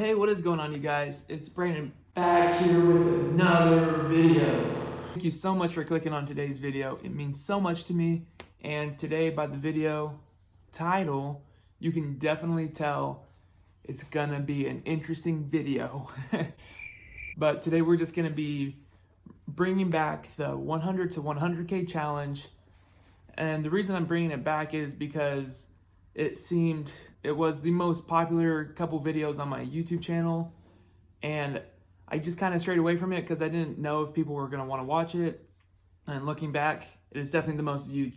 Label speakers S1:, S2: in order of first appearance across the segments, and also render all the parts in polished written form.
S1: Hey, what is going on, you guys? It's Brandon back here with another video. Thank you so much for clicking on today's video. It means so much to me. And today, by the video title, you can definitely tell it's gonna be an interesting video. But today we're just gonna be bringing back the 100 to 100K challenge. And the reason I'm bringing it back is because it was the most popular couple videos on my YouTube channel, and I just kind of strayed away from it because I didn't know if people were going to want to watch it. And looking back, it is definitely the most viewed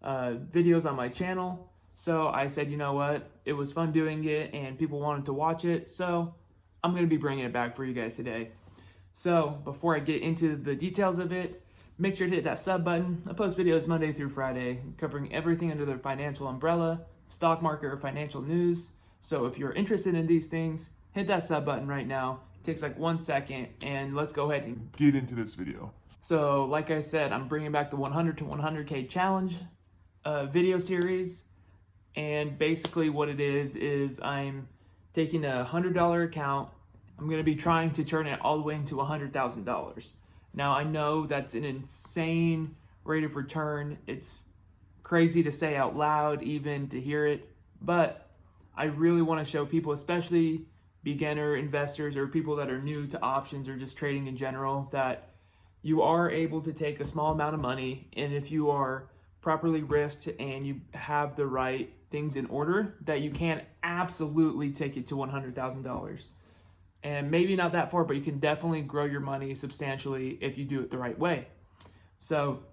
S1: videos on my channel. So I said, you know what, it was fun doing it and people wanted to watch it, so I'm going to be bringing it back for you guys today. So before I get into the details of it, make sure to hit that sub button. I post videos Monday through Friday covering everything under the financial umbrella, stock market, or financial news. So if you're interested in these things, hit that sub button right now. It takes like 1 second, and let's go ahead and
S2: get into this video.
S1: So like I said, I'm bringing back the 100 to 100K challenge video series. And basically what it is I'm taking a $100 account. I'm going to be trying to turn it all the way into $100,000. Now I know that's an insane rate of return. It's crazy to say out loud, even to hear it, but I really want to show people, especially beginner investors or people that are new to options or just trading in general, that you are able to take a small amount of money, and if you are properly risked and you have the right things in order, that you can absolutely take it to $100,000. And maybe not that far, but you can definitely grow your money substantially if you do it the right way. So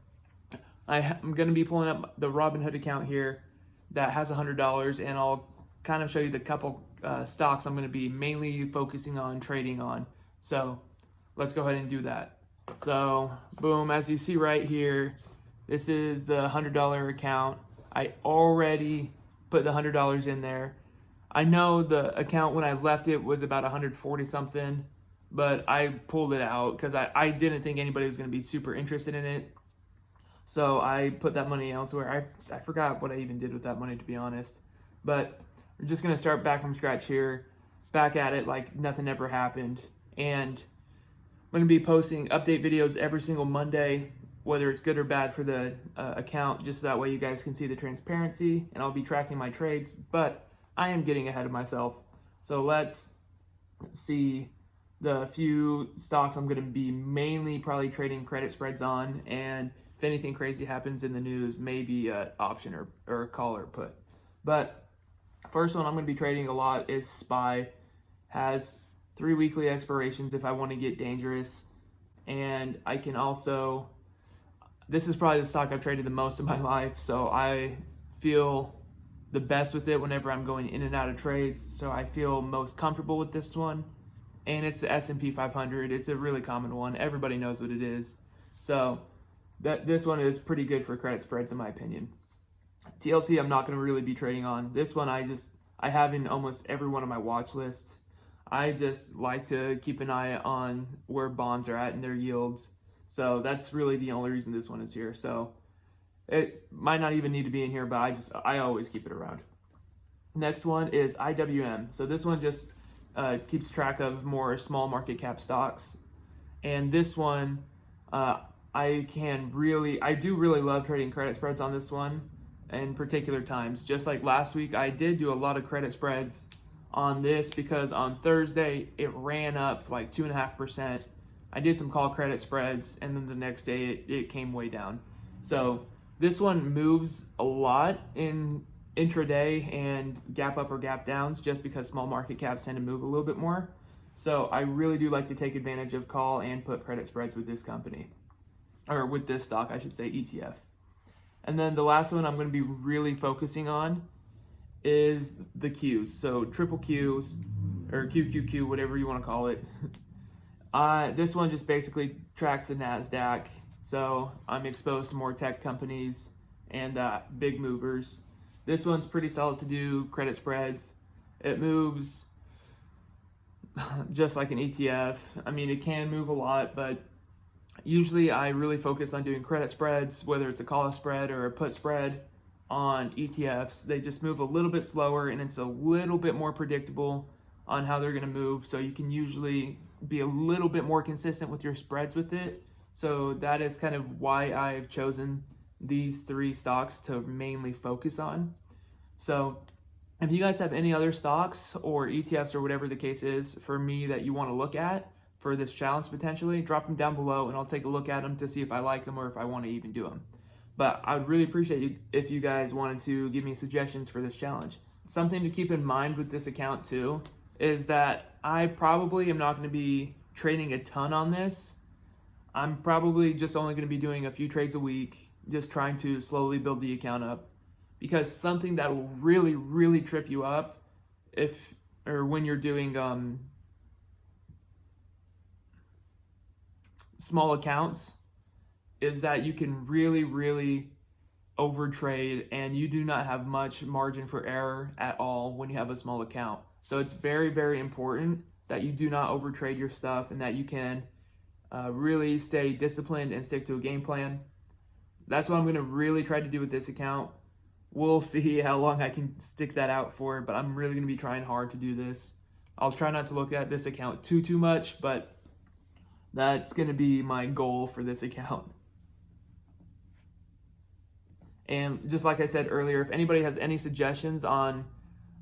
S1: I'm going to be pulling up the Robinhood account here that has $100, and I'll kind of show you the couple stocks I'm going to be mainly focusing on trading on. So let's go ahead and do that. So boom, as you see right here, this is the $100 account. I already put the $100 in there. I know the account when I left it was about 140 something, but I pulled it out because I didn't think anybody was going to be super interested in it. So I put that money elsewhere. I forgot what I even did with that money, to be honest. But we're just going to start back from scratch here, back at it like nothing ever happened. And I'm going to be posting update videos every single Monday, whether it's good or bad for the account, just so that way you guys can see the transparency, and I'll be tracking my trades. But I am getting ahead of myself. So let's see the few stocks I'm going to be mainly probably trading credit spreads on, and if anything crazy happens in the news, maybe an option or a call or put. But first one I'm going to be trading a lot is SPY. Has 3 weekly expirations if I want to get dangerous. And I can also, this is probably the stock I've traded the most in my life, so I feel the best with it whenever I'm going in and out of trades. So I feel most comfortable with this one. And it's the S&P 500. It's a really common one. Everybody knows what it is. So this one is pretty good for credit spreads in my opinion. TLT I'm not going to really be trading on. This one I have in almost every one of my watch lists. I just like to keep an eye on where bonds are at and their yields. So that's really the only reason this one is here. So it might not even need to be in here, but I always keep it around. Next one is IWM. So this one just keeps track of more small market cap stocks. And this one, I do really love trading credit spreads on this one in particular times. Just like last week, I did do a lot of credit spreads on this because on Thursday, it ran up like 2.5%. I did some call credit spreads, and then the next day it came way down. So this one moves a lot in intraday and gap up or gap downs just because small market caps tend to move a little bit more. So I really do like to take advantage of call and put credit spreads with this company, or with this stock, I should say, ETF. And then the last one I'm going to be really focusing on is the Qs. So triple Qs or QQQ, whatever you want to call it. This one just basically tracks the NASDAQ. So I'm exposed to more tech companies and big movers. This one's pretty solid to do credit spreads. It moves just like an ETF. I mean, it can move a lot, but usually I really focus on doing credit spreads, whether it's a call spread or a put spread on ETFs. They just move a little bit slower and it's a little bit more predictable on how they're going to move, so you can usually be a little bit more consistent with your spreads with it. So that is kind of why I've chosen these 3 stocks to mainly focus on. So if you guys have any other stocks or ETFs or whatever the case is for me that you want to look at for this challenge potentially, drop them down below and I'll take a look at them to see if I like them or if I want to even do them. But I would really appreciate you if you guys wanted to give me suggestions for this challenge. Something to keep in mind with this account too is that I probably am not going to be trading a ton on this. I'm probably just only going to be doing a few trades a week, just trying to slowly build the account up. Because something that will really, really trip you up when you're doing small accounts is that you can really, really overtrade and you do not have much margin for error at all when you have a small account. So it's very, very important that you do not overtrade your stuff and that you can really stay disciplined and stick to a game plan. That's what I'm going to really try to do with this account. We'll see how long I can stick that out for, but I'm really going to be trying hard to do this. I'll try not to look at this account too much, but that's going to be my goal for this account. And just like I said earlier, if anybody has any suggestions on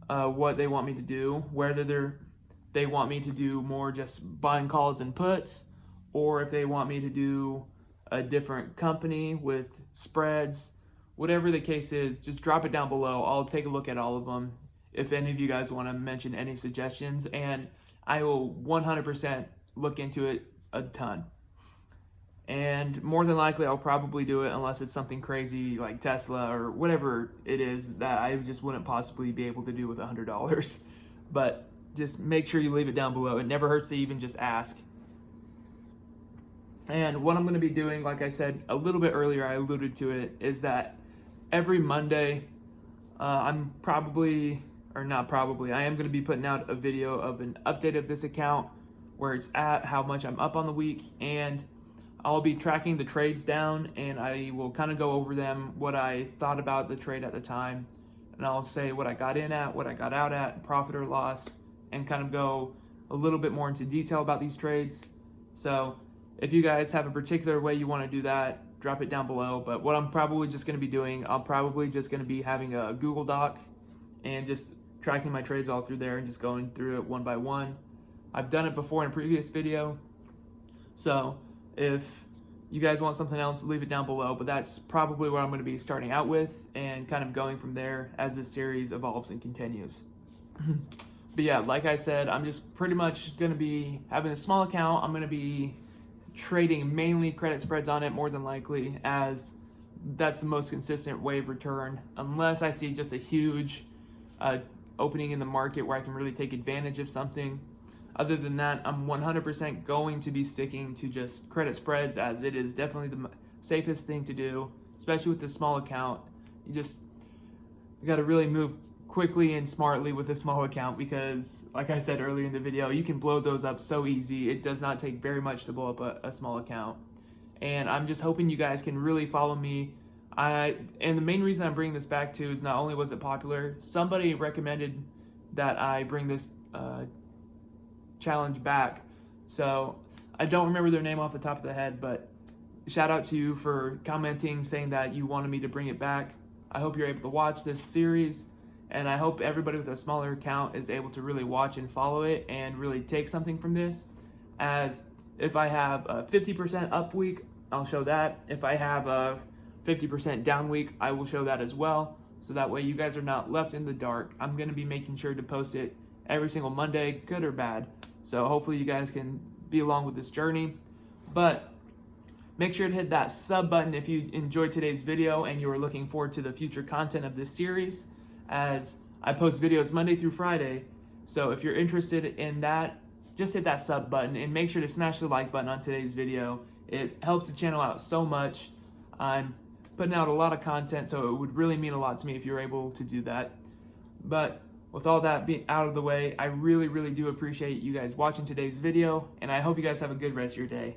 S1: what they want me to do, whether they want me to do more just buying calls and puts, or if they want me to do a different company with spreads, whatever the case is, just drop it down below. I'll take a look at all of them if any of you guys want to mention any suggestions, and I will 100% look into it a ton. And more than likely, I'll probably do it unless it's something crazy like Tesla or whatever it is that I just wouldn't possibly be able to do with $100. But just make sure you leave it down below. It never hurts to even just ask. And what I'm going to be doing, like I said a little bit earlier, I alluded to it, is that every Monday, I am going to be putting out a video of an update of this account, where it's at, how much I'm up on the week, and I'll be tracking the trades down, and I will kind of go over them, what I thought about the trade at the time, and I'll say what I got in at, what I got out at, profit or loss, and kind of go a little bit more into detail about these trades. So if you guys have a particular way you want to do that, drop it down below. But what I'm probably just going to be doing, I'm probably just going to be having a Google Doc and just tracking my trades all through there and just going through it one by one. I've done it before in a previous video, so if you guys want something else, leave it down below, but that's probably what I'm going to be starting out with and kind of going from there as this series evolves and continues. But yeah, like I said, I'm just pretty much going to be having a small account. I'm going to be trading mainly credit spreads on it, more than likely, as that's the most consistent way of return, unless I see just a huge opening in the market where I can really take advantage of something. Other than that, I'm 100% going to be sticking to just credit spreads, as it is definitely the safest thing to do, especially with this small account. You got to really move quickly and smartly with a small account, because like I said earlier in the video, you can blow those up so easy. It does not take very much to blow up a small account. And I'm just hoping you guys can really follow me. And the main reason I'm bringing this back to is not only was it popular, somebody recommended that I bring this challenge back. So I don't remember their name off the top of the head, but shout out to you for commenting, saying that you wanted me to bring it back. I hope you're able to watch this series, and I hope everybody with a smaller account is able to really watch and follow it and really take something from this. As if I have a 50% up week, I'll show that. If I have a 50% down week, I will show that as well. So that way you guys are not left in the dark. I'm going to be making sure to post it every single Monday, good or bad. So hopefully you guys can be along with this journey. But make sure to hit that sub button if you enjoyed today's video and you are looking forward to the future content of this series, as I post videos Monday through Friday. So if you're interested in that, just hit that sub button and make sure to smash the like button on today's video. It helps the channel out so much. I'm putting out a lot of content, so it would really mean a lot to me if you're able to do that. But with all that being out of the way, I really, really do appreciate you guys watching today's video, and I hope you guys have a good rest of your day.